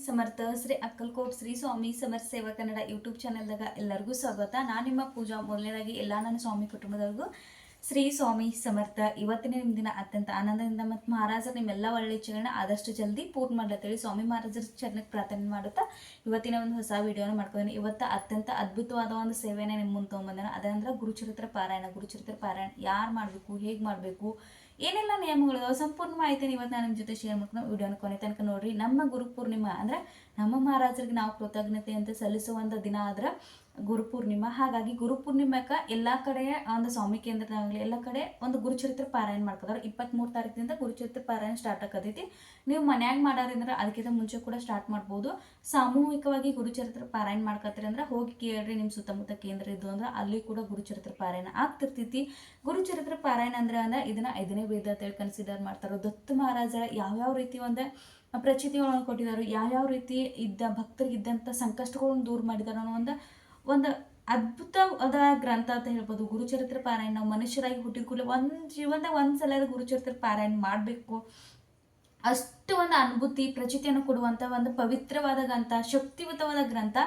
ಸಮರ್ಥ ಶ್ರೀ ಅಕ್ಕಲ್ಕೋಟ್ ಶ್ರೀ ಸ್ವಾಮಿ ಸಮರ್ಥ ಸೇವಾ ಕನ್ನಡ ಯೂಟ್ಯೂಬ್ ಚಾನೆಲ್ದಾಗ ಎಲ್ಲರಿಗೂ ಸ್ವಾಗತ. ನಾನು ನಿಮ್ಮ ಪೂಜಾ. ಮೊದಲನೇದಾಗಿ ಎಲ್ಲ ನನ್ನ ಸ್ವಾಮಿ ಕುಟುಂಬದವ್ರಿಗೂ ಶ್ರೀ ಸ್ವಾಮಿ ಸಮರ್ಥ. ಇವತ್ತಿನ ನಿಮ್ಮ ದಿನ ಅತ್ಯಂತ ಆನಂದದಿಂದ ಮತ್ತು ಮಹಾರಾಜರು ನಿಮ್ಮೆಲ್ಲ ಒಳ್ಳೆ ಇಚ್ಛೆಗಳನ್ನ ಆದಷ್ಟು ಜಲ್ದಿ ಪೂರ್ಣ ಮಾಡ್ಲತ್ತೇಳಿ ಸ್ವಾಮಿ ಮಹಾರಾಜರ ಚರಣಕ್ಕೆ ಪ್ರಾರ್ಥನೆ ಮಾಡುತ್ತಾ ಇವತ್ತಿನ ಒಂದು ಹೊಸ ವಿಡಿಯೋನ ಮಾಡ್ಕೊಂಡಿನಿ. ಇವತ್ತು ಅತ್ಯಂತ ಅದ್ಭುತವಾದ ಒಂದು ಸೇವೆನ ನಿಮ್ಮ ಮುಂದೆ ತೊಗೊಂಬಂದಾನ. ಅದಂದ್ರೆ ಗುರುಚರಿತ್ರ ಪಾರಾಯಣ. ಗುರುಚರಿತ್ರ ಪಾರಾಯಣ ಯಾರು ಮಾಡಬೇಕು, ಹೇಗೆ ಮಾಡಬೇಕು, ಏನೆಲ್ಲ ನಿಯಮಗಳಿದಾವೆ ಸಂಪೂರ್ಣ ಮಾಹಿತಿನ ಇವತ್ತು ನಾನು ನಿಮ್ಮ ಜೊತೆ ಶೇರ್ ಮಾಡ್ಕೊಂಡು ವಿಡಿಯೋನ ಕೊನೆ ತನಕ ನೋಡ್ರಿ. ನಮ್ಮ ಗುರು ಪೂರ್ಣಿಮಾ ಅಂದ್ರೆ ನಮ್ಮ ಮಹಾರಾಜರಿಗೆ ನಾವು ಕೃತಜ್ಞತೆ ಅಂತ ಸಲ್ಲಿಸುವಂಥ ದಿನ ಆದ್ರೆ ಗುರುಪೂರ್ಣಿಮಾ. ಹಾಗಾಗಿ ಗುರುಪೂರ್ಣಿಮೆಗೆ ಎಲ್ಲ ಕಡೆ ಒಂದು ಸ್ವಾಮಿ ಕೇಂದ್ರದಾಗಲಿ ಎಲ್ಲ ಕಡೆ ಒಂದು ಗುರುಚರಿತ್ರ ಪಾರಾಯಣ ಮಾಡ್ಕೋತಾರೆ. 23 ತಾರೀಕಿನಿಂದ ಗುರುಚರಿತ್ರ ಪಾರಾಯಣ ಸ್ಟಾರ್ಟ್ ಆಕತೈತಿ. ನೀವು ಮನ್ಯಾಗ ಮಾಡಾರಂದ್ರೆ ಅದಕ್ಕಿಂತ ಮುಂಚೆ ಕೂಡ ಸ್ಟಾರ್ಟ್ ಮಾಡ್ಬೋದು. ಸಾಮೂಹಿಕವಾಗಿ ಗುರುಚರಿತ್ರ ಪಾರಾಯಣ ಮಾಡ್ಕೊತೀರಿ ಅಂದ್ರೆ ಹೋಗಿ ಕೇಳ್ರಿ, ನಿಮ್ಮ ಸುತ್ತಮುತ್ತ ಕೇಂದ್ರ ಇದ್ದು ಅಂದ್ರೆ ಅಲ್ಲಿ ಕೂಡ ಗುರುಚರಿತ್ರ ಪಾರಾಯಣ ಆಗ್ತಿರ್ತೈತಿ. ಗುರುಚರಿತ್ರ ಪಾರಾಯಣ ಅಂದ್ರೆ ಇದನ್ನ 5ನೇ ವೇದ ಅಂತೇಳಿ ಕನ್ಸಿಡರ್ ಮಾಡ್ತಾರೆ. ದತ್ತ ಮಹಾರಾಜರ ಯಾವ್ಯಾವ ರೀತಿ ಒಂದು ಪ್ರಚಿತಿಗಳನ್ನು ಕೊಟ್ಟಿದ್ದಾರೆ, ಯಾವ್ಯಾವ ರೀತಿ ಭಕ್ತರಿಗೆ ಇದ್ದಂಥ ಸಂಕಷ್ಟಗಳನ್ನು ದೂರ ಮಾಡಿದಾರೆ ಅನ್ನೋ ಒಂದು ಅದ್ಭುತವಾದ ಗ್ರಂಥ ಅಂತ ಹೇಳ್ಬೋದು ಗುರುಚರಿತ್ರ ಪಾರಾಯಣ. ನಾವು ಮನುಷ್ಯರಾಗಿ ಹುಟ್ಟಿದ ಕೂಡಲೇ ಜೀವನದಾಗ ಒಂದ್ಸಲ ಗುರುಚರಿತ್ರ ಪಾರಾಯಣ ಮಾಡಬೇಕು. ಅಷ್ಟು ಒಂದು ಅನುಭೂತಿ ಪ್ರಚಿತಿಯನ್ನು ಕೊಡುವಂಥ ಒಂದು ಪವಿತ್ರವಾದ ಗ್ರಂಥ, ಶಕ್ತಿಯುತವಾದ ಗ್ರಂಥ.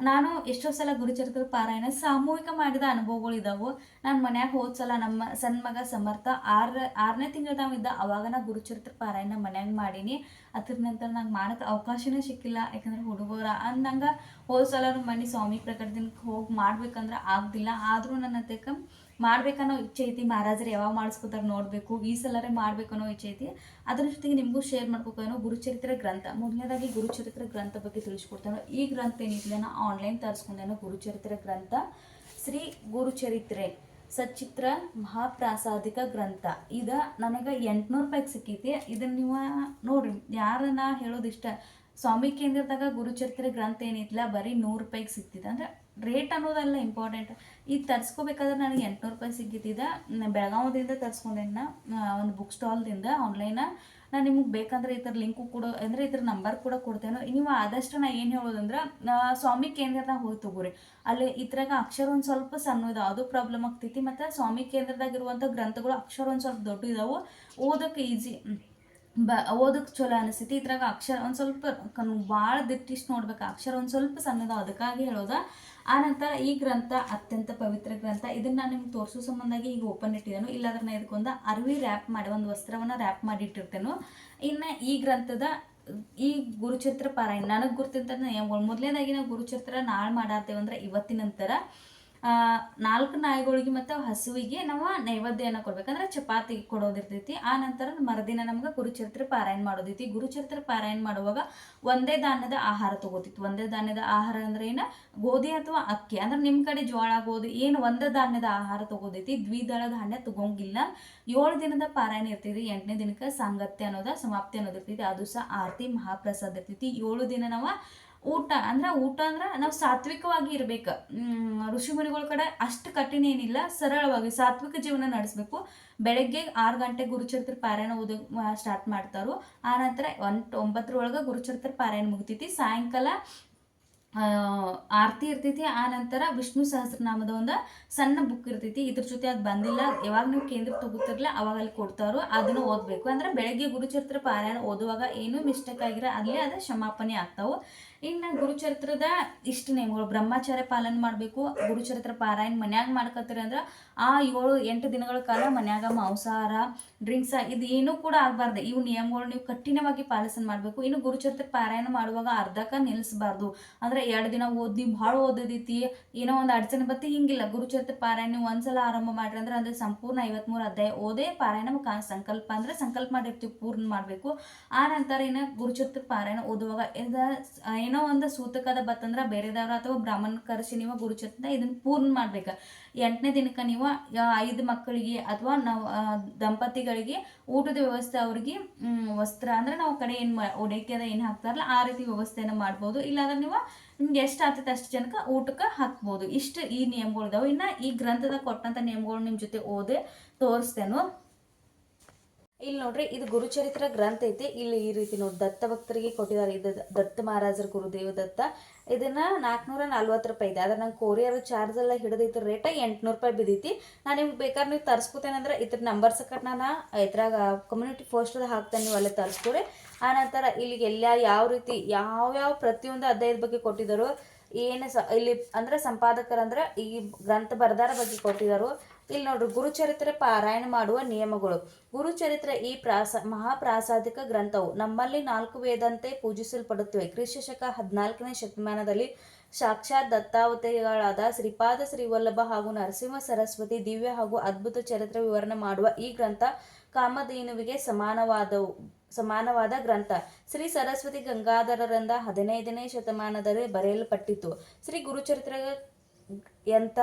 ನಾನು ಎಷ್ಟೋ ಸಲ ಗುರುಚರಿತ್ರ ಪಾರಾಯಣ ಸಾಮೂಹಿಕ ಮಾಡಿದ ಅನುಭವಗಳಿದ್ದಾವೆ. ನಾನು ಮನ್ಯಾಗ ಹೋದ್ಸಲ ನಮ್ಮ ಸಣ್ಣ ಮಗ ಸಮರ್ಥ 6ನೇ ತಿಂಗಳದಾವಿದ್ದ ಅವಾಗ ನಾ ಗುರುಚರಿತ್ರ ಪಾರಾಯಣ ಮನ್ಯಾಗ ಮಾಡೀನಿ. ಅದ್ರ ನಂತರ ನಂಗೆ ಮಾಡೋಕ್ಕೆ ಅವಕಾಶನೇ ಸಿಕ್ಕಿಲ್ಲ, ಯಾಕಂದ್ರೆ ಹುಡುಗರ ಅಂದಂಗೆ ಹೋದ್ಸಲ ಮನೆ ಸ್ವಾಮಿ ಪ್ರಕಟ ದಿನಕ್ಕೆ ಹೋಗಿ ಮಾಡ್ಬೇಕಂದ್ರೆ ಆಗ್ದಿಲ್ಲ. ಆದರೂ ನನ್ನ ಅದಕ್ಕೆ ಮಾಡ್ಬೇಕನ್ನೋ ಇಚ್ಛೆ ಐತಿ. ಮಹಾರಾಜರು ಯಾವಾಗ ಮಾಡಿಸ್ಕೊತಾರೆ ನೋಡಬೇಕು, ಈ ಸಲರೇ ಮಾಡ್ಬೇಕನ್ನೋ ಇಚ್ಛೆ ಐತಿ. ಅದ್ರ ಜೊತೆಗೆ ನಿಮಗೂ ಶೇರ್ ಮಾಡ್ಕೋನೋ ಗುರುಚರಿತ್ರ ಗ್ರಂಥ. ಮೊದಲನೇದಾಗಿ ಗುರುಚರಿತ್ರ ಗ್ರಂಥ ಬಗ್ಗೆ ತಿಳಿಸ್ಕೊಡ್ತಾನೋ. ಈ ಗ್ರಂಥ ಏನಿದೆ ನಾ ಆನ್ಲೈನ್ ತರಿಸ್ಕೊಂಡೇನೋ. ಗುರುಚರಿತ್ರ ಗ್ರಂಥ ಶ್ರೀ ಗುರುಚರಿತ್ರೆ ಸಚಿತ್ರ ಮಹಾಪ್ರಾಸಾದಿಕ ಗ್ರಂಥ. ಇದು ನನಗೆ 800 ರೂಪಾಯಿಗೆ ಸಿಕ್ಕೈತಿ. ಇದನ್ನು ನೀವು ನೋಡ್ರಿ, ಯಾರನ್ನ ಹೇಳೋದಿಷ್ಟ ಸ್ವಾಮಿ ಕೇಂದ್ರದಾಗ ಗುರುಚರಿತ್ರೆ ಗ್ರಂಥ ಏನಿತ್ತಲ್ಲ ಬರೀ 100 ರೂಪಾಯಿಗೆ ಸಿಗ್ತಿದೆ. ಅಂದರೆ ರೇಟ್ ಅನ್ನೋದಲ್ಲ ಇಂಪಾರ್ಟೆಂಟ್. ಈಗ ತರಿಸ್ಕೋಬೇಕಾದ್ರೆ ನನಗೆ 800 ರೂಪಾಯಿ ಸಿಗ್ತಿದ್ದ. ಬೆಳಗಾವದಿಂದ ತರಿಸ್ಕೊಂಡೇನ ಒಂದು ಬುಕ್ ಸ್ಟಾಲ್ದಿಂದ ಆನ್ಲೈನ. ನಾನು ನಿಮಗೆ ಬೇಕಂದ್ರೆ ಈ ಥರ ಲಿಂಕು ಕೂಡ ಅಂದರೆ ಈ ಥರ ನಂಬರ್ ಕೂಡ ಕೊಡ್ತೇನೆ. ನೀವು ಆದಷ್ಟು ನಾ ಏನು ಹೇಳೋದಂದ್ರೆ ಸ್ವಾಮಿ ಕೇಂದ್ರದಾಗ ಹೋಗಿ ತಗೋರಿ. ಅಲ್ಲಿ ಈ ಥರಾಗ ಅಕ್ಷರ ಒಂದು ಸ್ವಲ್ಪ ಸಣ್ಣದು ಅದು ಪ್ರಾಬ್ಲಮ್ ಆಗ್ತೈತಿ. ಮತ್ತು ಸ್ವಾಮಿ ಕೇಂದ್ರದಾಗಿರುವಂಥ ಗ್ರಂಥಗಳು ಅಕ್ಷರ ಒಂದು ಸ್ವಲ್ಪ ದೊಡ್ಡ ಇದಾವೆ, ಓದೋಕ್ಕೆ ಈಸಿ, ಓದಕ್ಕೆ ಚಲೋ ಅನಿಸ್ತೈತಿ. ಇದ್ರಾಗ ಅಕ್ಷರ ಒಂದು ಸ್ವಲ್ಪ ಭಾಳ ದಿಟ್ಟಿಷ್ಟು ನೋಡ್ಬೇಕು, ಅಕ್ಷರ ಒಂದು ಸ್ವಲ್ಪ ಸಣ್ಣದ, ಅದಕ್ಕಾಗಿ ಹೇಳೋದ. ಆನಂತರ ಈ ಗ್ರಂಥ ಅತ್ಯಂತ ಪವಿತ್ರ ಗ್ರಂಥ. ಇದನ್ನು ನಾನು ನಿಮ್ಗೆ ತೋರಿಸೋ ಸಂಬಂಧಾಗಿ ಈಗ ಓಪನ್ ಇಟ್ಟಿದ್ದೇನೆ. ಇಲ್ಲಾಂದ್ರೆ ನಾನು ಇದಕ್ಕೊಂದು ಅರ್ವಿ ರ್ಯಾಪ್ ಮಾಡಿ ಒಂದು ವಸ್ತ್ರವನ್ನು ರ್ಯಾಪ್ ಮಾಡಿ ಇಟ್ಟಿರ್ತೇನೆ. ಇನ್ನು ಈ ಗ್ರಂಥದ ಈ ಗುರುಚರಿತ್ರ ಪಾರಾಯಣ ನನಗೆ ಗುರ್ತಿಂತ ಮೊದಲನೇದಾಗಿ ನಾವು ಗುರುಚರಿತ್ರ ನಾಳೆ ಮಾಡಾರ್ತೇವೆ ಅಂದ್ರೆ ಇವತ್ತಿನ ನಂತರ 4 ನಾಯಿಗಳಿಗೆ ಮತ್ತು ಹಸುವಿಗೆ ನಾವು ನೈವೇದ್ಯನ ಕೊಡ್ಬೇಕಂದ್ರೆ ಚಪಾತಿ ಕೊಡೋದಿರ್ತೈತಿ. ಆ ನಂತರ ಮರುದಿನ ನಮ್ಗೆ ಗುರುಚರಿತ್ರ ಪಾರಾಯಣ ಮಾಡೋದೈತಿ. ಗುರುಚರಿತ್ರ ಪಾರಾಯಣ ಮಾಡುವಾಗ ಒಂದೇ ಧಾನ್ಯದ ಆಹಾರ ತಗೋತಿತ್ತು. ಒಂದೇ ಧಾನ್ಯದ ಆಹಾರ ಅಂದ್ರೆ ಏನು, ಗೋಧಿ ಅಥವಾ ಅಕ್ಕಿ. ಅಂದ್ರೆ ನಿಮ್ಮ ಕಡೆ ಜೋಳ ಗೋಧಿ ಏನು ಒಂದೇ ಧಾನ್ಯದ ಆಹಾರ ತಗೋದೈತಿ. ದ್ವಿದಳ ಧಾನ್ಯ ತಗೊಂಗಿಲ್ಲ. 7 ದಿನದ ಪಾರಾಯಣ ಇರ್ತೈತಿ. 8ನೇ ದಿನಕ್ಕೆ ಸಾಂಗತ್ಯ ಅನ್ನೋದ ಸಮಾಪ್ತಿ ಅನ್ನೋದಿರ್ತೈತಿ. ಅದು ಸಹ ಆರತಿ ಮಹಾಪ್ರಸಾದ ಇರ್ತೈತಿ. 7 ದಿನ ನಾವು ಊಟ ಅಂದ್ರೆ ನಾವು ಸಾತ್ವಿಕವಾಗಿ ಇರ್ಬೇಕು. ಋಷಿ ಮುನಿಗಳ ಕಡೆ ಅಷ್ಟು ಕಠಿಣ ಏನಿಲ್ಲ, ಸರಳವಾಗಿ ಸಾತ್ವಿಕ ಜೀವನ ನಡೆಸಬೇಕು. ಬೆಳಗ್ಗೆ 6 ಗಂಟೆ ಗುರುಚರಿತ್ರ ಪಾರಾಯಣ ಓದ ಸ್ಟಾರ್ಟ್ ಮಾಡ್ತಾರೋ. ಆನಂತರ 9 ಗುರುಚರಿತ್ರ ಪಾರಾಯಣ ಮುಗಿತೈತಿ. ಸಾಯಂಕಾಲ ಆರತಿ ಇರ್ತೈತಿ. ಆ ನಂತರ ವಿಷ್ಣು ಸಹಸ್ರನಾಮದ ಒಂದು ಸಣ್ಣ ಬುಕ್ ಇರ್ತೈತಿ. ಇದ್ರ ಜೊತೆ ಅದು ಬಂದಿಲ್ಲ, ಯಾವಾಗ ನೀವು ಕೇಂದ್ರ ತಗೋತಿರಲ್ಲ ಅವಾಗ ಅಲ್ಲಿ ಕೊಡ್ತಾರೋ ಅದನ್ನು ಓದಬೇಕು. ಅಂದ್ರೆ ಬೆಳಗ್ಗೆ ಗುರುಚರಿತ್ರ ಪಾರಾಯಣ ಓದುವಾಗ ಏನೂ ಮಿಸ್ಟೇಕ್ ಆಗಿರೋ ಅಲ್ಲೇ ಅದು ಕ್ಷಮಾಪಣೆ ಆಗ್ತಾವೆ. ಇನ್ನು ಗುರುಚರಿತ್ರದ ಇಷ್ಟು ನೇಮಗಳು ಬ್ರಹ್ಮಚಾರ್ಯ ಪಾಲನೆ ಮಾಡಬೇಕು. ಗುರುಚರಿತ್ರ ಪಾರಾಯಣ ಮನ್ಯಾಗ ಮಾಡ್ಕೊತೀರಿ ಅಂದ್ರೆ ಆ 7-8 ದಿನಗಳ ಕಾಲ ಮನ್ಯಾಗ ಮಾಂಸಾಹಾರ, ಡ್ರಿಂಕ್ಸ್ ಇದು ಏನೂ ಕೂಡ ಆಗಬಾರ್ದು. ಇವು ನಿಯಮಗಳು ನೀವು ಕಠಿಣವಾಗಿ ಪಾಲಿಸನ್ ಮಾಡಬೇಕು. ಇನ್ನು ಗುರುಚರಿತ್ರ ಪಾರಾಯಣ ಮಾಡುವಾಗ ಅರ್ಧಕ್ಕೆ ನಿಲ್ಲಿಸಬಾರ್ದು. ಅಂದ್ರೆ 2 ದಿನ ಓದಿ ಭಾಳ ಓದೋದೈತಿ, ಏನೋ ಒಂದು ಅಡಚಣೆ ಬತ್ತಿ ಹಿಂಗಿಲ್ಲ. ಗುರುಚರಿತ್ರ ಪಾರಾಯಣ ನೀವು ಒಂದ್ಸಲ ಆರಂಭ ಮಾಡ್ರಿ ಅಂದ್ರೆ ಅಂದ್ರೆ ಸಂಪೂರ್ಣ 53 ಅಧ್ಯಾಯ ಓದೇ ಪಾರಾಯಣ ಸಂಕಲ್ಪ ಅಂದ್ರೆ ಸಂಕಲ್ಪ ಮಾಡಿರ್ತೀವಿ ಪೂರ್ಣ ಮಾಡಬೇಕು. ಆ ನಂತರ ಇನ್ನು ಗುರುಚರಿತ್ರ ಪಾರಾಯಣ ಓದುವಾಗ ಏನೋ ಒಂದು ಸೂತಕದ ಬತ್ತಂದ್ರೆ ಬೇರೆದವ್ರ ಅಥವಾ ಬ್ರಾಹ್ಮಣ ಕರೆಸಿ ನೀವು ಗುರುಚರಿತ್ರ ಇದನ್ನ ಪೂರ್ಣ ಮಾಡ್ಬೇಕು. 8ನೇ ದಿನಕ್ಕೆ ನೀವು 5 ಮಕ್ಕಳಿಗೆ ಅಥವಾ ನಾವು ದಂಪತಿಗಳಿಗೆ ಊಟದ ವ್ಯವಸ್ಥೆ, ಅವ್ರಿಗೆ ವಸ್ತ್ರ ಅಂದ್ರೆ ನಾವು ಕಡೆ ಏನು ಒಡಕೆದ ಏನು ಹಾಕ್ತಾರಲ್ಲ ಆ ರೀತಿ ವ್ಯವಸ್ಥೆಯನ್ನು ಮಾಡ್ಬೋದು. ಇಲ್ಲಾಂದ್ರೆ ನೀವು ನಿಮ್ಗೆ ಎಷ್ಟು ಆಗ್ತೈತೆ ಅಷ್ಟು ಜನಕ್ಕೆ ಊಟಕ್ಕೆ ಹಾಕ್ಬೋದು. ಇಷ್ಟು ಈ ನಿಯಮಗಳಿದಾವೆ. ಇನ್ನು ಈ ಗ್ರಂಥದ ಕೊಟ್ಟಂಥ ನಿಯಮಗಳು ನಿಮ್ಮ ಜೊತೆ ಓದಿ ತೋರಿಸ್ತೇನೋ. ಇಲ್ಲಿ ನೋಡ್ರಿ, ಇದು ಗುರುಚರಿತ್ರ ಗ್ರಂಥ ಐತಿ. ಇಲ್ಲಿ ಈ ರೀತಿ ನೋಡಿ ದತ್ತ ಭಕ್ತರಿಗೆ ಕೊಟ್ಟಿದ್ದಾರೆ. ಇದು ದತ್ತ ಮಹಾರಾಜರ ಗುರುದೇವ ದತ್ತ. ಇದನ್ನ 440 ರೂಪಾಯಿ ಇದೆ. ಆದ್ರೆ ನಂಗೆ ಕೊರಿಯರ್ ಚಾರ್ಜ್ ಎಲ್ಲ ಹಿಡಿದೈತಿ. ರೇಟ 800 ರೂಪಾಯಿ ಬಿದ್ದೈತಿ. ನಾನು ನಿಮ್ಗೆ ಬೇಕಾದ್ರೆ ನೀವು ತರಿಸ್ಕೊತೇನೆ ಅಂದ್ರೆ ಇದ್ರ ನಂಬರ್ ಸಕಟ್ ನಾನು ಇದ್ರಾಗ ಕಮ್ಯುನಿಟಿ ಪೋಸ್ಟಲ್ಲಿ ಹಾಕ್ತೇನೆ, ನೀವು ಅಲ್ಲೇ ತರಿಸ್ಕೊರಿ. ಆನಂತರ ಇಲ್ಲಿಗೆ ಎಲ್ಲ ಯಾವ ರೀತಿ ಯಾವ್ಯಾವ ಪ್ರತಿಯೊಂದು ಅಧ್ಯಾಯದ ಬಗ್ಗೆ ಕೊಟ್ಟಿದ್ದಾರೋ, ಏನು ಇಲ್ಲಿ ಅಂದ್ರೆ ಸಂಪಾದಕರಂದ್ರೆ ಈ ಗ್ರಂಥ ಬರದಾರ ಬಗ್ಗೆ ಕೊಟ್ಟಿದ್ದಾರೋ. ಇಲ್ಲಿ ನೋಡ್ರಿ, ಗುರುಚರಿತ್ರೆ ಪಾರಾಯಣ ಮಾಡುವ ನಿಯಮಗಳು. ಗುರುಚರಿತ್ರೆ ಈ ಮಹಾಪ್ರಾಸಾದಿಕ ಗ್ರಂಥವು ನಮ್ಮಲ್ಲಿ 4 ವೇದಂತೆ ಪೂಜಿಸಲ್ಪಡುತ್ತವೆ. ಕ್ರಿಸ್ತಶಕ 14ನೇ ಶತಮಾನದಲ್ಲಿ ಸಾಕ್ಷಾತ್ ದತ್ತಾವತಾರಿಗಳಾದ ಶ್ರೀಪಾದ ಶ್ರೀವಲ್ಲಭ ಹಾಗೂ ನರಸಿಂಹ ಸರಸ್ವತಿ ದಿವ್ಯ ಹಾಗೂ ಅದ್ಭುತ ಚರಿತ್ರೆ ವಿವರಣೆ ಮಾಡುವ ಈ ಗ್ರಂಥ ಕಾಮಧೇನುವಿಗೆ ಸಮಾನವಾದ ಗ್ರಂಥ. ಶ್ರೀ ಸರಸ್ವತಿ ಗಂಗಾಧರರಿಂದ 15ನೇ ಶತಮಾನದಲ್ಲಿ ಬರೆಯಲ್ಪಟ್ಟಿತು. ಶ್ರೀ ಗುರುಚರಿತ್ರೆ ಎಂಥ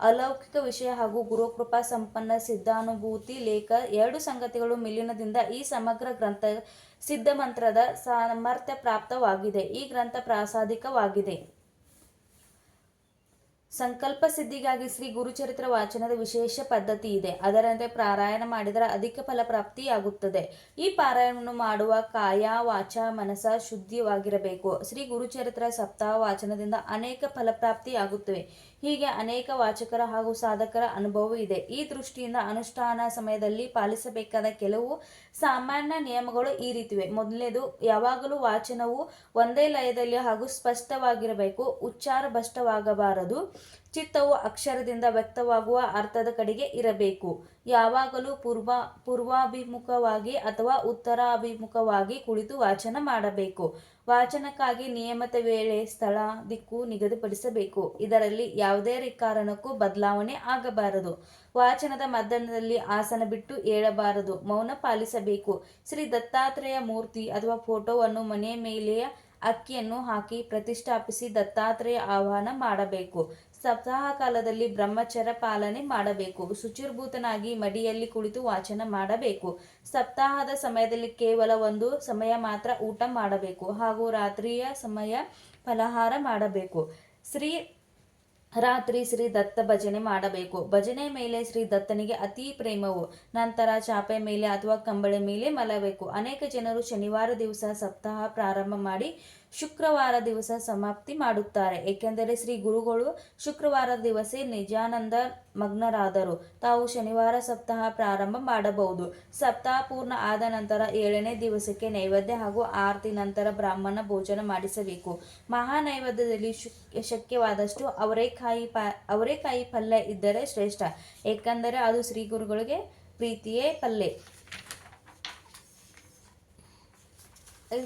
ಅಲೌಕಿಕ ವಿಷಯ ಹಾಗೂ ಗುರುಕೃಪಾ ಸಂಪನ್ನ ಸಿದ್ಧಾನುಭೂತಿ ಲೇಖ 2 ಸಂಗತಿಗಳು ಮಿಲಿನದಿಂದ ಈ ಸಮಗ್ರ ಗ್ರಂಥ ಸಿದ್ಧಮಂತ್ರದ ಸಾಮರ್ಥ್ಯ ಪ್ರಾಪ್ತವಾಗಿದೆ. ಈ ಗ್ರಂಥ ಪ್ರಾಸಾದಿಕವಾಗಿದೆ. ಸಂಕಲ್ಪ ಸಿದ್ಧಿಗಾಗಿ ಶ್ರೀ ಗುರುಚರಿತ್ರ ವಾಚನದ ವಿಶೇಷ ಪದ್ಧತಿ ಇದೆ. ಅದರಂತೆ ಪಾರಾಯಣ ಮಾಡಿದರೆ ಅಧಿಕ ಫಲಪ್ರಾಪ್ತಿಯಾಗುತ್ತದೆ. ಈ ಪಾರಾಯಣವನ್ನು ಮಾಡುವ ಕಾಯ ವಾಚ ಮನಸ ಶುದ್ಧವಾಗಿರಬೇಕು. ಶ್ರೀ ಗುರುಚರಿತ್ರ ಸಪ್ತಾಹ ವಾಚನದಿಂದ ಅನೇಕ ಫಲಪ್ರಾಪ್ತಿಯಾಗುತ್ತವೆ. ಹೀಗೆ ಅನೇಕ ವಾಚಕರ ಹಾಗೂ ಸಾಧಕರ ಅನುಭವ ಇದೆ. ಈ ದೃಷ್ಟಿಯಿಂದ ಅನುಷ್ಠಾನ ಸಮಯದಲ್ಲಿ ಪಾಲಿಸಬೇಕಾದ ಕೆಲವು ಸಾಮಾನ್ಯ ನಿಯಮಗಳು ಈ ರೀತಿವೆ. ಮೊದಲನೇದು, ಯಾವಾಗಲೂ ವಾಚನವು ಒಂದೇ ಲಯದಲ್ಲಿ ಹಾಗೂ ಸ್ಪಷ್ಟವಾಗಿರಬೇಕು. ಉಚ್ಚಾರ ಭ್ರಷ್ಟವಾಗಬಾರದು. ಚಿತ್ತವು ಅಕ್ಷರದಿಂದ ವ್ಯಕ್ತವಾಗುವ ಅರ್ಥದ ಕಡೆಗೆ ಇರಬೇಕು. ಯಾವಾಗಲೂ ಪೂರ್ವಾಭಿಮುಖವಾಗಿ ಅಥವಾ ಉತ್ತರಾಭಿಮುಖವಾಗಿ ಕುಳಿತು ವಾಚನ ಮಾಡಬೇಕು. ವಾಚನಕ್ಕಾಗಿ ನಿಯಮಿತ ವೇಳೆ, ಸ್ಥಳ, ದಿಕ್ಕು ನಿಗದಿಪಡಿಸಬೇಕು. ಇದರಲ್ಲಿ ಯಾವುದೇ ಕಾರಣಕ್ಕೂ ಬದಲಾವಣೆ ಆಗಬಾರದು. ವಾಚನದ ಮಧ್ಯದಲ್ಲಿ ಆಸನ ಬಿಟ್ಟು ಏಳಬಾರದು. ಮೌನ ಪಾಲಿಸಬೇಕು. ಶ್ರೀ ದತ್ತಾತ್ರೇಯ ಮೂರ್ತಿ ಅಥವಾ ಫೋಟೋವನ್ನು ಮನೆಯ ಮೇಲೆಯ ಅಕ್ಕಿಯನ್ನು ಹಾಕಿ ಪ್ರತಿಷ್ಠಾಪಿಸಿ ದತ್ತಾತ್ರೇಯ ಆಹ್ವಾನ ಮಾಡಬೇಕು. ಸಪ್ತಾಹ ಕಾಲದಲ್ಲಿ ಬ್ರಹ್ಮಚರ್ಯ ಪಾಲನೆ ಮಾಡಬೇಕು. ಶುಚಿರ್ಭೂತನಾಗಿ ಮಡಿಯಲ್ಲಿ ಕುಳಿತು ವಾಚನ ಮಾಡಬೇಕು. ಸಪ್ತಾಹದ ಸಮಯದಲ್ಲಿ ಕೇವಲ ಒಂದು ಸಮಯ ಮಾತ್ರ ಊಟ ಮಾಡಬೇಕು ಹಾಗೂ ರಾತ್ರಿಯ ಸಮಯ ಫಲಹಾರ ಮಾಡಬೇಕು. ರಾತ್ರಿ ಶ್ರೀ ದತ್ತ ಭಜನೆ ಮಾಡಬೇಕು. ಭಜನೆ ಮೇಲೆ ಶ್ರೀ ದತ್ತನಿಗೆ ಅತಿ ಪ್ರೇಮವು. ನಂತರ ಚಾಪೆ ಮೇಲೆ ಅಥವಾ ಕಂಬಳಿ ಮೇಲೆ ಮಲಗಬೇಕು. ಅನೇಕ ಜನರು ಶನಿವಾರ ದಿವಸ ಸಪ್ತಾಹ ಪ್ರಾರಂಭ ಮಾಡಿ ಶುಕ್ರವಾರ ದಿವಸ ಸಮಾಪ್ತಿ ಮಾಡುತ್ತಾರೆ. ಏಕೆಂದರೆ ಶ್ರೀ ಗುರುಗಳು ಶುಕ್ರವಾರ ದಿವಸ ನಿಜಾನಂದ ಮಗ್ನರಾದರು. ತಾವು ಶನಿವಾರ ಸಪ್ತಾಹ ಪ್ರಾರಂಭ ಮಾಡಬಹುದು. ಸಪ್ತಾಹ ಪೂರ್ಣ ಆದ ನಂತರ 7ನೇ ದಿವಸಕ್ಕೆ ನೈವೇದ್ಯ ಹಾಗೂ ಆರತಿ ನಂತರ ಬ್ರಾಹ್ಮಣ ಭೋಜನ ಮಾಡಿಸಬೇಕು. ಮಹಾ ನೈವೇದ್ಯದಲ್ಲಿ ಶಕ್ಯವಾದಷ್ಟು ಅವರೆಕಾಯಿ ಪಲ್ಯ ಇದ್ದರೆ ಶ್ರೇಷ್ಠ. ಏಕೆಂದರೆ ಅದು ಶ್ರೀ ಗುರುಗಳಿಗೆ ಪ್ರೀತಿಯೇ ಪಲ್ಯ.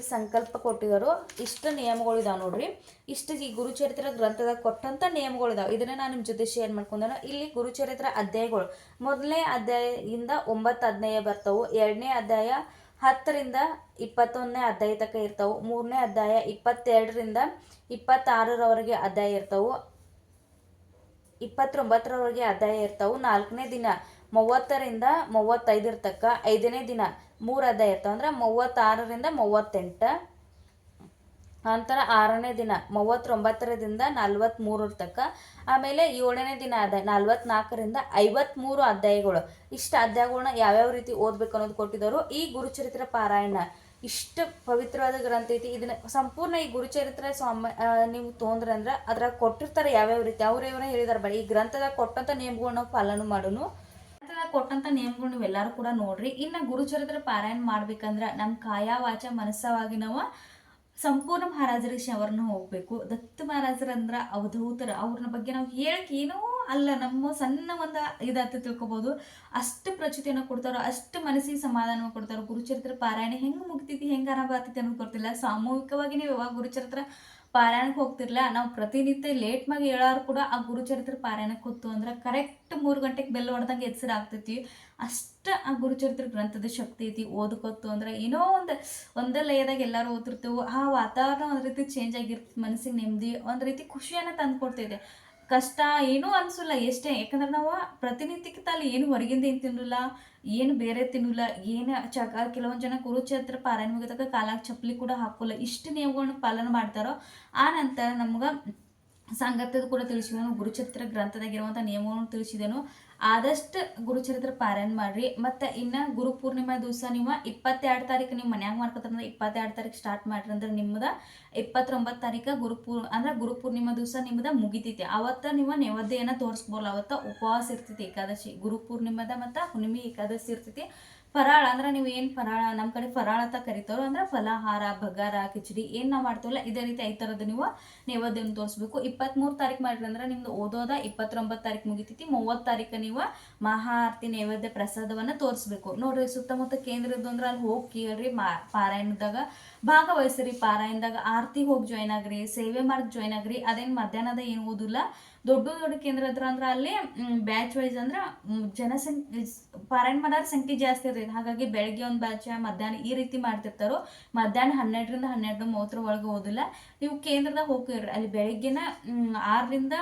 ಸಂಕಲ್ಪ ಕೊಟ್ಟಿದರು. ಇಷ್ಟು ನಿಯಮಗಳಿದಾವೆ ನೋಡ್ರಿ. ಇಷ್ಟು ಈ ಗುರುಚರಿತ್ರ ಗ್ರಂಥದಾಗ ಕೊಟ್ಟಂತ ನಿಯಮಗಳಿದಾವೆ. ಇದನ್ನ ನಾನು ನಿಮ್ಮ ಜೊತೆ ಶೇರ್ ಮಾಡ್ಕೊಂಡ. ಇಲ್ಲಿ ಗುರುಚರಿತ್ರ ಅಧ್ಯಾಯಗಳು, ಮೊದಲನೇ ಅಧ್ಯಾಯದಿಂದ 9 ಅಧ್ಯಾಯ ಬರ್ತಾವು. 2ನೇ ಅಧ್ಯಾಯ 10ರಿಂದ 21ನೇ ಅಧ್ಯಾಯ ತನಕ ಇರ್ತಾವು. 3ನೇ ಅಧ್ಯಾಯ 22ರಿಂದ 26ರವರೆಗೆ ಅಧ್ಯಾಯ ಇರ್ತಾವು. 29ರವರೆಗೆ ಅಧ್ಯಾಯ ಇರ್ತಾವು. 4ನೇ ದಿನ 30ರಿಂದ 35 ತಕ್ಕ. 5ನೇ ದಿನ 3 ಅಧ್ಯಾಯ ಇರ್ತಾವ, ಅಂದ್ರೆ 36ರಿಂದ 38. ನಂತರ 6ನೇ ದಿನ 39ರಿಂದ 43 ತಕ್ಕ. ಆಮೇಲೆ 7ನೇ ದಿನ ಅಧ್ಯಾಯ 44ರಿಂದ 53 ಅಧ್ಯಾಯಗಳು. ಇಷ್ಟು ಅಧ್ಯಾಯಗಳನ್ನ ಯಾವ್ಯಾವ ರೀತಿ ಓದ್ಬೇಕು ಅನ್ನೋದು ಕೊಟ್ಟಿದ್ದಾರೆ. ಈ ಗುರುಚರಿತ್ರ ಪಾರಾಯಣ ಇಷ್ಟು ಪವಿತ್ರವಾದ ಗ್ರಂಥ ಐತಿ. ಇದನ್ನ ಸಂಪೂರ್ಣ ಈ ಗುರುಚರಿತ್ರ ನೀವು ತೊಂದ್ರೆ ಅಂದ್ರೆ ಅದ್ರಾಗ ಕೊಟ್ಟಿರ್ತಾರೆ ಯಾವ್ಯಾವ ರೀತಿ ಇವ್ರನ್ನ ಹೇಳಿದಾರೆ. ಈ ಗ್ರಂಥದಾಗ ಕೊಟ್ಟಂತ ನಿಯಮಗಳನ್ನ ನಾವು ಪಾಲನೆ ಮಾಡೋನು. ಕೊಟ್ಟಂತ ನಿಯಮಗಳು ನೀವೆಲ್ಲರೂ ಕೂಡ ನೋಡ್ರಿ. ಇನ್ನು ಗುರುಚರಿತ್ರ ಪಾರಾಯಣ ಮಾಡ್ಬೇಕಂದ್ರೆ ನಮ್ಮ ಕಾಯ ವಾಚ ಮನಸ್ಸವಾಗಿ ನಾವು ಸಂಪೂರ್ಣ ಮಹಾರಾಜರ ಶವರನ್ನ ಹೋಗ್ಬೇಕು. ದತ್ತ ಮಹಾರಾಜರಂದ್ರ ಅವಧೂತರ, ಅವ್ರನ್ನ ಬಗ್ಗೆ ನಾವು ಹೇಳಕ್ ಏನೋ ಅಲ್ಲ, ನಮ್ಮ ಸಣ್ಣ ಒಂದು ಇದಾತ ತಿಳ್ಕೊಬೋದು. ಅಷ್ಟು ಪ್ರಚುತಿಯನ್ನು ಕೊಡ್ತಾರೋ, ಅಷ್ಟು ಮನಸ್ಸಿಗೆ ಸಮಾಧಾನ ಕೊಡ್ತಾರೋ. ಗುರುಚರಿತ್ರ ಪಾರಾಯಣ ಹೆಂಗೆ ಮುಗ್ತೈತಿ, ಹೆಂಗೆ ಆರಂಭ ಆಗ್ತೈತಿ ಅನ್ನೋದು ಗೊತ್ತಿಲ್ಲ. ಸಾಮೂಹಿಕವಾಗಿ ನೀವು ಯಾವಾಗ ಗುರುಚರಿತ್ರ ಪಾರಾಯಣಕ್ಕೆ ಹೋಗ್ತಿರ್ಲ, ನಾವು ಪ್ರತಿನಿತ್ಯ ಲೇಟ್ ಮಾಡಿ ಹೇಳಾರು ಕೂಡ ಆ ಗುರುಚರಿತ್ರ ಪಾರಾಯಣಕ್ಕೆ ಹೊತ್ತು ಅಂದ್ರೆ ಕರೆಕ್ಟ್ 3 ಗಂಟೆಗೆ ಬೆಲ್ಲ ಹೊಡೆದಂಗೆ ಎಚ್ಚರ ಆಗ್ತೈತಿ. ಅಷ್ಟು ಆ ಗುರುಚರಿತ್ರ ಗ್ರಂಥದ ಶಕ್ತಿ ಐತಿ. ಓದಕೊತ್ತು ಅಂದ್ರೆ ಏನೋ ಒಂದೇ ಲಯದಾಗ ಎಲ್ಲರೂ ಓದಿರ್ತೇವೆ. ಆ ವಾತಾವರಣ ಒಂದು ರೀತಿ ಚೇಂಜ್ ಆಗಿರ್ತದೆ. ಮನಸ್ಸಿಗೆ ನೆಮ್ಮದಿ, ಒಂದು ರೀತಿ ಖುಷಿಯನ್ನು ತಂದು ಕೊಡ್ತಿದೆ. ಕಷ್ಟ ಏನೂ ಅನಿಸಲ್ಲ ಎಷ್ಟೇ. ಯಾಕಂದ್ರೆ ನಾವು ಪ್ರತಿನಿತ್ಯಕ್ಕೆ ಅಲ್ಲಿ ಏನು ಹೊರಗಿಂದ ಏನು ತಿನ್ನಲ್ಲ, ಏನು ಬೇರೆ ತಿನ್ನಲ್ಲ, ಏನು ಕೆಲವೊಂದು ಜನ ಕುರುಕ್ಷೇತ್ರ ಪಾರಾಯಣ ಮುಗಿದಾಗ ಕಾಲಾಗ ಚಪ್ಪಲಿ ಕೂಡ ಹಾಕೋಲ್ಲ. ಇಷ್ಟು ನಿಯಮಗಳನ್ನ ಪಾಲನೆ ಮಾಡ್ತಾರೋ. ಆ ನಂತರ ನಮ್ಗೆ ಸಂಗತದ ಕೂಡ ತಿಳಿಸಿದನು. ಗುರುಚರಿತ್ರ ಗ್ರಂಥದಾಗಿರುವಂಥ ನಿಯಮಗಳನ್ನು ತಿಳಿಸಿದನು. ಆದಷ್ಟು ಗುರುಚರಿತ್ರ ಪಾರಾಯಣ ಮಾಡ್ರಿ. ಮತ್ತು ಇನ್ನು ಗುರು ಪೂರ್ಣಿಮಾ ದಿವಸ ನೀವು 22 ತಾರೀಕು ನೀವು ಮನ್ಯಾಗ ಮಾಡ್ಕೊತಾರಂದ್ರೆ 22 ತಾರೀಕು ಸ್ಟಾರ್ಟ್ ಮಾಡ್ರಿ. ಅಂದ್ರೆ ನಿಮ್ಮದು 29 ತಾರೀಕು ಗುರು ಪೂರ್ಣಿಮಾ ದಿವಸ ನಿಮ್ಮದು ಮುಗಿತೈತಿ. ಅವತ್ತು ನೀವು ನೈವೇದ್ಯ ಏನೋ ತೋರಿಸ್ಬೋಲ್ಲ. ಅವತ್ತು ಉಪವಾಸ ಇರ್ತೈತಿ. ಏಕಾದಶಿ ಗುರು ಪೂರ್ಣಿಮಾದ ಮತ್ತು ಹುಣ್ಣಿಮೆ ಏಕಾದಶಿ ಇರ್ತೈತಿ. ಫರಾಳ ಅಂದ್ರೆ ನೀವು ಏನು ಫರಾಳ ನಮ್ಮ ಕಡೆ ಫರಾಳ ಅಂತ ಕರಿತಾರೋ ಅಂದ್ರೆ ಫಲಾಹಾರ ಬಗಾರ ಕಿಚಡಿ ಏನು ನಾವು ಮಾಡ್ತೀವಲ್ಲ ಇದೇ ರೀತಿ 5 ಥರದ್ದು ನೀವು ನೈವೇದ್ಯವನ್ನು ತೋರಿಸ್ಬೇಕು. 23 ತಾರೀಕು ಮಾಡಿರಿ ಅಂದ್ರೆ ನಿಮ್ದು ಓದೋದ 29 ತಾರೀಕು ಮುಗಿತೈತಿ. 30 ತಾರೀಕು ನೀವು ಮಹಾಆರತಿ ನೈವೇದ್ಯ ಪ್ರಸಾದವನ್ನು ತೋರಿಸ್ಬೇಕು. ನೋಡ್ರಿ ಸುತ್ತಮುತ್ತ ಕೇಂದ್ರ ಇದ್ದು ಅಂದ್ರೆ ಅಲ್ಲಿ ಹೋಗಿ ಕೇಳ್ರಿ, ಪಾರಾಯಣದಾಗ ಭಾಗವಹಿಸ್ರಿ, ಪಾರಾಯಣದಾಗ ಆರತಿ ಹೋಗಿ ಜಾಯ್ನ್ ಆಗ್ರಿ, ಸೇವೆ ಮಾಡಕ್ ಜಾಯ್ನ್ ಆಗ್ರಿ. ಅದೇನು ಮಧ್ಯಾಹ್ನದ ಏನು ಓದಿಲ್ಲ. ದೊಡ್ಡ ದೊಡ್ಡ ಕೇಂದ್ರ ಹತ್ರ ಅಂದ್ರೆ ಅಲ್ಲಿ ಬ್ಯಾಚ್ ವೈಸ್ ಅಂದ್ರೆ ಜನಸಂಖ್ಯೆ ಪಾರಾಯಣ ಮಾಡೋರ ಸಂಖ್ಯೆ ಜಾಸ್ತಿ ಇರ್ತೈತೆ. ಹಾಗಾಗಿ ಬೆಳಗ್ಗೆ ಒಂದು ಬ್ಯಾಚ್, ಮಧ್ಯಾಹ್ನ ಈ ರೀತಿ ಮಾಡ್ತಿರ್ತಾರೋ. ಮಧ್ಯಾಹ್ನ 12ರಿಂದ 12:30 ಒಳಗೆ ಓದಿಲ್ಲ. ನೀವು ಕೇಂದ್ರದಾಗ ಹೋಗ್ತೀರಿ, ಅಲ್ಲಿ ಬೆಳಗ್ಗೆನ 6ರಿಂದ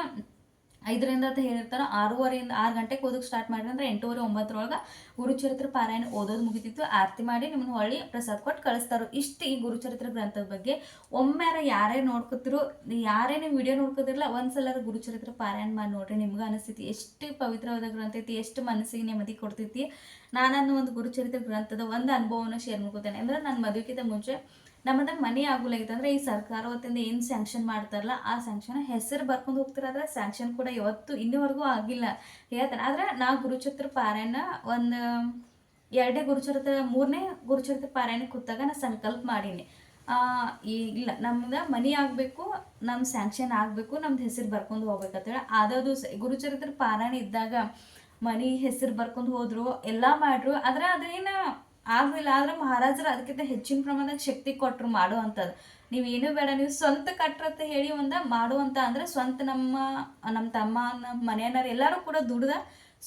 5 ಅಂತ ಹೇಳಿರ್ತಾರ. 6:15 6 ಗಂಟೆಗೆ ಓದಕ್ಕೆ ಸ್ಟಾರ್ಟ್ ಮಾಡಿದ್ರೆ ಅಂದ್ರೆ 8:30 9 ಗುರುಚರಿತ್ರ ಪಾರಾಯಣ ಓದೋದು ಮುಗಿತಿತ್ತು. ಆರತಿ ಮಾಡಿ ನಿಮ್ಮನ್ನ ಹೊಳ್ಳಿ ಪ್ರಸಾದ ಕೊಟ್ಟು ಕಳಿಸ್ತಾರೋ. ಇಷ್ಟು ಈ ಗುರುಚರಿತ್ರ ಗ್ರಂಥದ ಬಗ್ಗೆ. ಒಮ್ಮೆರ ಯಾರೇ ನೋಡ್ಕೊತಿರೋ, ಯಾರೇ ನೀವು ವಿಡಿಯೋ ನೋಡ್ಕೋತಿರಲ್ಲ, ಒಂದ್ಸಲ ಗುರುಚರಿತ್ರ ಪಾರಾಯಣ ಮಾಡಿ ನೋಡ್ರಿ, ನಿಮ್ಗೆ ಅನಿಸ್ತೈತಿ ಎಷ್ಟು ಪವಿತ್ರವಾದ ಗ್ರಂಥ ಐತಿ, ಎಷ್ಟು ಮನಸ್ಸಿಗೆ ನೆಮ್ಮದಿ ಕೊಡ್ತೈತಿ. ನಾನು ಒಂದು ಗುರುಚರಿತ್ರ ಗ್ರಂಥದ ಒಂದು ಅನುಭವನ ಶೇರ್ ಮಾಡ್ಕೋತೇನೆ. ಅಂದ್ರೆ ನನ್ನ ಮದುವೆಗಿಂತ ಮುಂಚೆ ನಮ್ಮದ ಮನೆ ಆಗುಲಾಗಿತ್ತು. ಅಂದ್ರೆ ಈ ಸರ್ಕಾರ ವತಿಯಿಂದ ಏನು ಸ್ಯಾಂಕ್ಷನ್ ಮಾಡ್ತಾರಲ್ಲ ಆ ಸ್ಯಾಂಕ್ಷನ್ ಹೆಸರು ಬರ್ಕೊಂಡು ಹೋಗ್ತಿರಾದ್ರೆ ಸ್ಯಾಂಕ್ಷನ್ ಕೂಡ ಯಾವತ್ತು ಇನ್ನೂವರೆಗೂ ಆಗಿಲ್ಲ ಹೇಳ್ತಾನೆ. ಆದ್ರೆ ನಾ ಗುರುಚರಿತ್ರ ಪಾರಾಯಣ ಒಂದು 2ನೇ ಗುರುಚರಿತ್ರ 3ನೇ ಗುರುಚರಿತ್ರ ಪಾರಾಯಣ ಕೂತಾಗ ನಾ ಸಂಕಲ್ಪ ಮಾಡೀನಿ. ಇಲ್ಲ ನಮ್ದು ಮನೆ ಆಗಬೇಕು, ನಮ್ಮ ಸ್ಯಾಂಕ್ಷನ್ ಆಗಬೇಕು, ನಮ್ದು ಹೆಸರು ಬರ್ಕೊಂಡು ಹೋಗ್ಬೇಕಂತೇಳಿ. ಅದದು ಗುರುಚರಿತ್ರ ಪಾರಾಯಣ ಇದ್ದಾಗ ಮನೆ ಹೆಸರು ಬರ್ಕೊಂಡು ಹೋದ್ರು ಎಲ್ಲ ಮಾಡ್ರು. ಆದ್ರೆ ಅದೇನು ಆಗಲಿಲ್ಲ. ಆದ್ರೆ ಮಹಾರಾಜರು ಅದಕ್ಕಿಂತ ಹೆಚ್ಚಿನ ಪ್ರಮಾಣದಾಗ ಶಕ್ತಿ ಕೊಟ್ಟರು ಮಾಡುವಂಥದ್ದು. ನೀವೇನು ಬೇಡ, ನೀವು ಸ್ವಂತ ಕಟ್ರತ್ತ ಹೇಳಿ ಮಾಡುವಂಥ ಅಂದ್ರೆ ಸ್ವಂತ ನಮ್ಮ ತಮ್ಮ ನಮ್ಮ ಮನೆಯವರು ಎಲ್ಲರೂ ಕೂಡ ದುಡ್ದ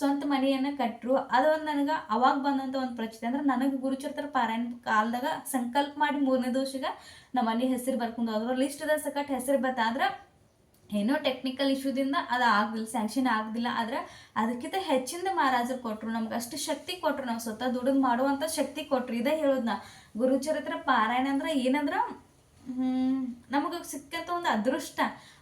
ಸ್ವಂತ ಮನೆಯನ್ನು ಕಟ್ಟರು. ಅದೊಂದು ನನಗೆ ಅವಾಗ ಬಂದಂಥ ಒಂದು ಪ್ರಚಿತಿ. ಅಂದ್ರೆ ನನಗೆ ಗುರುಚರಿತ್ರ ಪಾರಾಯಣ ಕಾಲದಾಗ ಸಂಕಲ್ಪ ಮಾಡಿ 3ನೇ ದಿವಸಕ್ಕೆ ನಮ್ಮ ಮನೆ ಹೆಸರು ಬರ್ಕೊಂಡು ಹೋದ್ರು. ಲಿಸ್ಟ್ದ ಸಕಟ್ ಹೆಸರು ಬತ್ತಾದ್ರೆ ಏನೋ ಟೆಕ್ನಿಕಲ್ ಇಶ್ಯೂದಿಂದ ಅದು ಆಗಲಿಲ್ಲ, ಸ್ಯಾಂಕ್ಷನ್ ಆಗಲಿಲ್ಲ. ಆದ್ರೆ ಅದಕ್ಕಿಂತ ಹೆಚ್ಚಿಂದ ಮಹಾರಾಜರು ಕೊಟ್ಟರು, ನಮ್ಗೆ ಅಷ್ಟು ಶಕ್ತಿ ಕೊಟ್ಟರು, ನಾವು ಸ್ವತಃ ದುಡಿದು ಮಾಡುವಂಥ ಶಕ್ತಿ ಕೊಟ್ಟರು. ಇದೇ ಹೇಳೋದು ಗುರುಚರಿತ್ರ ಪಾರಾಯಣ ಅಂದ್ರೆ ಏನಂದ್ರೆ ನಮಗೆ ಸಿಕ್ಕಂಥ ಒಂದು ಅದೃಷ್ಟ.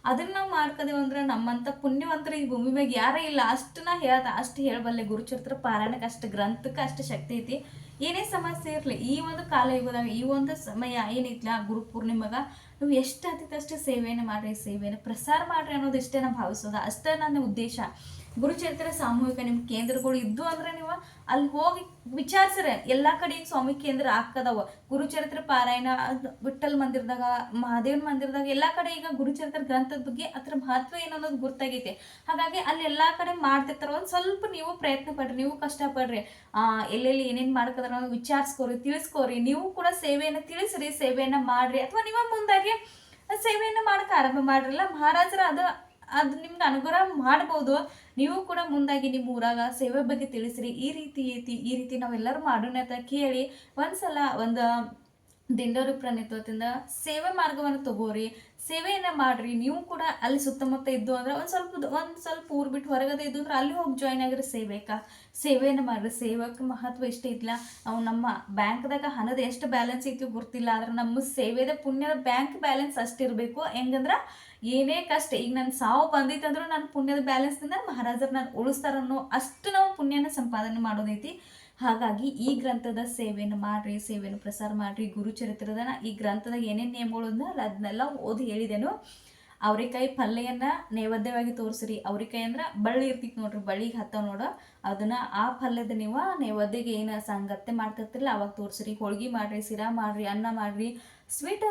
ಅದನ್ನ ನಾವು ಮಾಡ್ಕೋದೇವು ಅಂದ್ರೆ ನಮ್ಮಂಥ ಪುಣ್ಯವಂತರು ಈ ಭೂಮಿ ಮ್ಯಾಗ ಯಾರೇ ಇಲ್ಲ. ಅಷ್ಟು ನಾ ಅಷ್ಟು ಹೇಳಬಲ್ಲೆ. ಗುರುಚರಿತ್ರ ಪಾರಾಯಣಕ್ಕೆ ಅಷ್ಟು ಗ್ರಂಥಕ್ಕೆ ಅಷ್ಟು ಶಕ್ತಿ ಐತಿ. ಏನೇ ಸಮಸ್ಯೆ ಇರಲಿ, ಈ ಒಂದು ಕಾಲಯುಗದಾಗ ಈ ಒಂದು ಸಮಯ ಏನೈತಿಲ್ಲ ಗುರು ಪೂರ್ಣಿಮೆಗ ನೀವು ಎಷ್ಟು ಅಷ್ಟು ಸೇವೆಯನ್ನು ಮಾಡ್ರಿ, ಸೇವೆಯನ್ನು ಪ್ರಸಾರ ಮಾಡ್ರಿ ಅನ್ನೋದು ಇಷ್ಟೇ ನಾವು ಭಾವಿಸೋದು. ಅಷ್ಟೇ ನನ್ನ ಉದ್ದೇಶ. ಗುರುಚರಿತ್ರ ಸಾಮೂಹಿಕ ನಿಮ್ಮ ಕೇಂದ್ರಗಳು ಇದ್ದು ಅಂದ್ರೆ ನೀವು ಅಲ್ಲಿ ಹೋಗಿ ವಿಚಾರಿಸ್ರೆ ಎಲ್ಲ ಕಡೆ ಈಗ ಸ್ವಾಮಿ ಕೇಂದ್ರ ಹಾಕದವ. ಗುರುಚರಿತ್ರ ಪಾರಾಯಣ ವಿಠ್ಠಲ್ ಮಂದಿರದಾಗ, ಮಹಾದೇವನ ಮಂದಿರದಾಗ ಎಲ್ಲ ಕಡೆ ಈಗ ಗುರುಚರಿತ್ರ ಗ್ರಂಥದ ಬಗ್ಗೆ ಅದ್ರ ಮಹತ್ವ ಏನನ್ನೋದು ಗೊತ್ತಾಗೈತೆ. ಹಾಗಾಗಿ ಅಲ್ಲಿ ಎಲ್ಲ ಕಡೆ ಮಾಡ್ತಿರ್ತಾರೆ. ಒಂದು ಸ್ವಲ್ಪ ನೀವು ಪ್ರಯತ್ನ ಪಡ್ರಿ, ನೀವು ಕಷ್ಟಪಡ್ರಿ, ಎಲ್ಲೆಲ್ಲಿ ಏನೇನು ಮಾಡ್ಕೋದ್ರ ಅನ್ನೋದು ವಿಚಾರಿಸ್ಕೋರಿ, ತಿಳಿಸ್ಕೋರಿ. ನೀವು ಕೂಡ ಸೇವೆಯನ್ನು ತಿಳಿಸ್ರಿ, ಸೇವೆಯನ್ನು ಮಾಡ್ರಿ. ಅಥವಾ ನೀವು ಮುಂದಾಗಿ ಸೇವೆಯನ್ನು ಮಾಡಕ್ಕೆ ಆರಂಭ ಮಾಡ್ರಲ್ಲ, ಮಹಾರಾಜರ ಅದು ನಿಮ್ಗೆ ಅನುಗ್ರಹ ಮಾಡ್ಬೋದು. ನೀವು ಕೂಡ ಮುಂದಾಗಿ ನಿಮ್ಮ ಊರಾಗ ಸೇವೆ ಬಗ್ಗೆ ತಿಳಿಸ್ರಿ. ಈ ರೀತಿ ಐತಿ, ಈ ರೀತಿ ನಾವೆಲ್ಲರೂ ಮಾಡೋಣ ಅಂತ ಕೇಳಿ ಒಂದ್ಸಲ ಒಂದು ದಿಂಡೋರಿ ಪ್ರಣೇತ್ವದಿಂದ ಸೇವೆ ಮಾರ್ಗವನ್ನು ತಗೋರಿ, ಸೇವೆಯನ್ನು ಮಾಡ್ರಿ. ನೀವು ಕೂಡ ಅಲ್ಲಿ ಸುತ್ತಮುತ್ತ ಇದ್ದು ಅಂದ್ರೆ ಒಂದು ಸ್ವಲ್ಪ ಊರು ಬಿಟ್ಟು ಹೊರಗಡೆ ಇದ್ದು ಅಂದ್ರೆ ಅಲ್ಲಿ ಹೋಗಿ ಜಾಯ್ನ್ ಆಗಿರಿ, ಸೇವೆಯನ್ನು ಮಾಡ್ರಿ. ಸೇವಕ್ಕೆ ಮಹತ್ವ ಇಷ್ಟ ಐತಿಲ್ಲ. ನಾವು ನಮ್ಮ ಬ್ಯಾಂಕ್ದಾಗ ಹಣದ ಎಷ್ಟು ಬ್ಯಾಲೆನ್ಸ್ ಐತಿ ಗೊತ್ತಿಲ್ಲ, ಆದ್ರೆ ನಮ್ಮ ಸೇವೆದ ಪುಣ್ಯದ ಬ್ಯಾಂಕ್ ಬ್ಯಾಲೆನ್ಸ್ ಅಷ್ಟಿರಬೇಕು. ಹೆಂಗಂದ್ರೆ ಏನೇ ಕಷ್ಟ, ಈಗ ನನ್ನ ಸಾವು ಬಂದಿತ್ತಂದ್ರೂ ನನ್ನ ಪುಣ್ಯದ ಬ್ಯಾಲೆನ್ಸ್ನಿಂದ ಮಹಾರಾಜರು ನಾನು ಉಳಿಸ್ತಾರನ್ನೋ ಅಷ್ಟು ನಾವು ಪುಣ್ಯನ ಸಂಪಾದನೆ ಮಾಡೋದೈತಿ. ಹಾಗಾಗಿ ಈ ಗ್ರಂಥದ ಸೇವೆಯನ್ನು ಮಾಡ್ರಿ, ಸೇವೆಯನ್ನು ಪ್ರಸಾರ ಮಾಡ್ರಿ. ಗುರುಚರಿತ್ರದ ಈ ಗ್ರಂಥದಾಗ ಏನೇನು ನಿಯಮಗಳು ಅದನ್ನೆಲ್ಲ ಓದಿ ಹೇಳಿದೆನು. ಅವ್ರಿಕಾಯಿ ಪಲ್ಯನ ನೈವೇದ್ಯವಾಗಿ ತೋರಿಸ್ರಿ. ಅವ್ರಿಕಾಯಿ ಅಂದ್ರೆ ಬಳ್ಳಿ ಇರ್ತಿತ್ತು ನೋಡ್ರಿ, ಬಳ್ಳಿಗೆ ಹತ್ತವ ನೋಡ, ಅದನ್ನ ಆ ಪಲ್ಯದ ನೀವು ನೈವೇದ್ಯಗೆ ಏನು ಸಂಗತ್ತೆ ಮಾಡ್ತಿರ್ತಿರಲ್ಲ ಅವಾಗ ತೋರಿಸ್ರಿ. ಹೋಳ್ಗೆ ಮಾಡ್ರಿ, ಸಿರಾ ಮಾಡ್ರಿ, ಅನ್ನ ಮಾಡ್ರಿ. ಸ್ವೀಟ್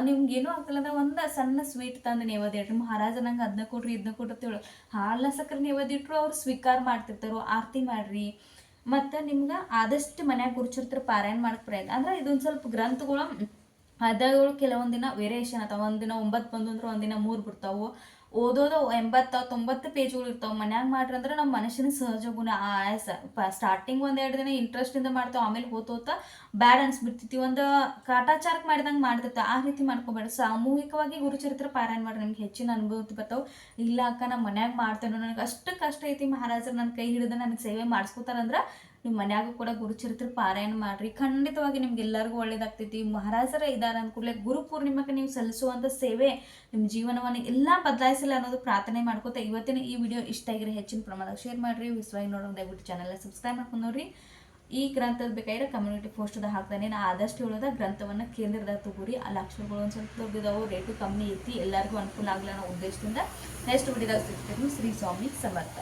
ನಿಮ್ಗೇನು ಆಗ್ತಿಲ್ಲ ಅಂದ್ರೆ ಒಂದು ಸಣ್ಣ ಸ್ವೀಟ್ ತಂದು ನೈವೇದ್ಯ ಇಟ್ರಿ. ಮಹಾರಾಜ ನಂಗೆ ಅದನ್ನ ಕೊಡ್ರಿ ಇದನ್ನ ಕೊಡ್ರಿ ಹಾಲನ್ನ ಸಕ್ಕರೆ ನೈವೇದ್ಯ ಇಟ್ಟರು ಅವ್ರು ಸ್ವೀಕಾರ ಮಾಡ್ತಿರ್ತಾರೋ. ಆರತಿ ಮಾಡ್ರಿ. ಮತ್ತು ನಿಮ್ಗೆ ಆದಷ್ಟು ಮನ್ಯಾಗ ಗುರುಚರಿತ್ರ ಪಾರಾಯಣ ಮಾಡಕ್ಕೆ ಪ್ರಯತ್ನ. ಅಂದ್ರೆ ಇದೊಂದು ಸ್ವಲ್ಪ ಗ್ರಂಥಗಳು ಅದಾಗಳು ಕೆಲವೊಂದಿನ ವೇರಿಯೇಷನ್ ಅಥವಾ ಒಂದಿನ 9 ಬಂದು ಅಂದ್ರೆ ಒಂದಿನ 3 ಬಿಡ್ತಾವೆ. ಓದೋದು 80-90 ಪೇಜ್ಗಳು ಇರ್ತಾವೆ. ಮನ್ಯಾಗ ಮಾಡ್ರಿ ಅಂದ್ರೆ ನಮ್ಮ ಮನುಷ್ಯನ ಸಹಜ ಗುಣ ಆಯಾಸ. ಸ್ಟಾರ್ಟಿಂಗ್ 1-2 ದಿನ ಇಂಟ್ರೆಸ್ಟಿಂದ ಮಾಡ್ತಾವೆ, ಆಮೇಲೆ ಹೋತ ಬ್ಯಾಡ್ ಅನ್ಸ್ಬಿಡ್ತೈತಿ, ಒಂದು ಕಾಟಾಚಾರಕ್ಕೆ ಮಾಡಿದಂಗೆ ಮಾಡ್ತೈತೆ. ಆ ರೀತಿ ಮಾಡ್ಕೊಬೇಡ. ಸಾಮೂಹಿಕವಾಗಿ ಗುರುಚರಿತ್ರ ಪಾರಾಯಣ ಮಾಡ್ರಿ, ನಿಮ್ಗೆ ಹೆಚ್ಚಿನ ಅನುಭವ ಬರ್ತಾವೆ. ಇಲ್ಲ ಅಕ್ಕ ನಮ್ಮ ಮನ್ಯಾಗ ಮಾಡ್ತೇನೆ, ನನಗೆ ಅಷ್ಟು ಕಷ್ಟ ಐತಿ, ಮಹಾರಾಜರು ನನ್ನ ಕೈ ಹಿಡಿದು ನನಗೆ ಸೇವೆ ಮಾಡಿಸ್ಕೊತಾರಂದ್ರೆ ನಿಮ್ಮ ಮನ್ಯಾಗೂ ಕೂಡ ಗುರುಚರಿತ್ರ ಪಾರಾಯಣ ಮಾಡ್ರಿ. ಖಂಡಿತವಾಗಿ ನಿಮ್ಗೆ ಎಲ್ಲರಿಗೂ ಒಳ್ಳೇದಾಗ್ತೈತಿ. ಮಹಾರಾಜರ ಇದಾರ ಅಂದ್ಕೂಡಲೇ ಗುರು ಪೂರ್ಣಿಮೆಗೆ ನೀವು ಸಲ್ಲಿಸುವಂಥ ಸೇವೆ ನಿಮ್ಮ ಜೀವನವನ್ನು ಎಲ್ಲ ಬದಲಾಯಿಸಲ್ಲ ಅನ್ನೋದು ಪ್ರಾರ್ಥನೆ ಮಾಡ್ಕೋತಾ ಇವತ್ತಿನ ಈ ವಿಡಿಯೋ ಇಷ್ಟ ಆಗಿರಿ ಹೆಚ್ಚಿನ ಪ್ರಮಾಣದಾಗ ಶೇರ್ ಮಾಡಿರಿ. ವಿಶ್ವಾಸ ನೋಡೋದು ದಯವಿಟ್ಟು ಚಾನಲ್ನ ಸಬ್ಸ್ಕ್ರೈಬ್ ಮಾಡ್ಕೊಂಡು ನೋಡ್ರಿ. ಈ ಗ್ರಂಥದ ಬೇಕಾಗಿರೋ ಕಮ್ಯುನಿಟಿ ಪೋಸ್ಟ್ದಾಗ ಹಾಕ್ತಾನೆ. ನಾನು ಆದಷ್ಟು ಹೇಳೋದ ಗ್ರಂಥವನ್ನು ಕೇಂದ್ರದಾಗ ತಗೋರಿ. ಅಲ್ಲಿ ಅಕ್ಷರಗಳು ಒಂದು ಸ್ವಲ್ಪ ದೊಡ್ಡದಾವು, ರೇಟು ಕಮ್ಮಿ ಐತಿ, ಎಲ್ಲರಿಗೂ ಅನುಕೂಲ ಆಗಲ್ಲ ಅನ್ನೋ ಉದ್ದೇಶದಿಂದ ನೆಕ್ಸ್ಟ್ ವಿಡಿಯೋದಾಗ ಸಿಗ್ತೀನಿ. ಶ್ರೀ ಸ್ವಾಮಿ ಸಮರ್ಥ.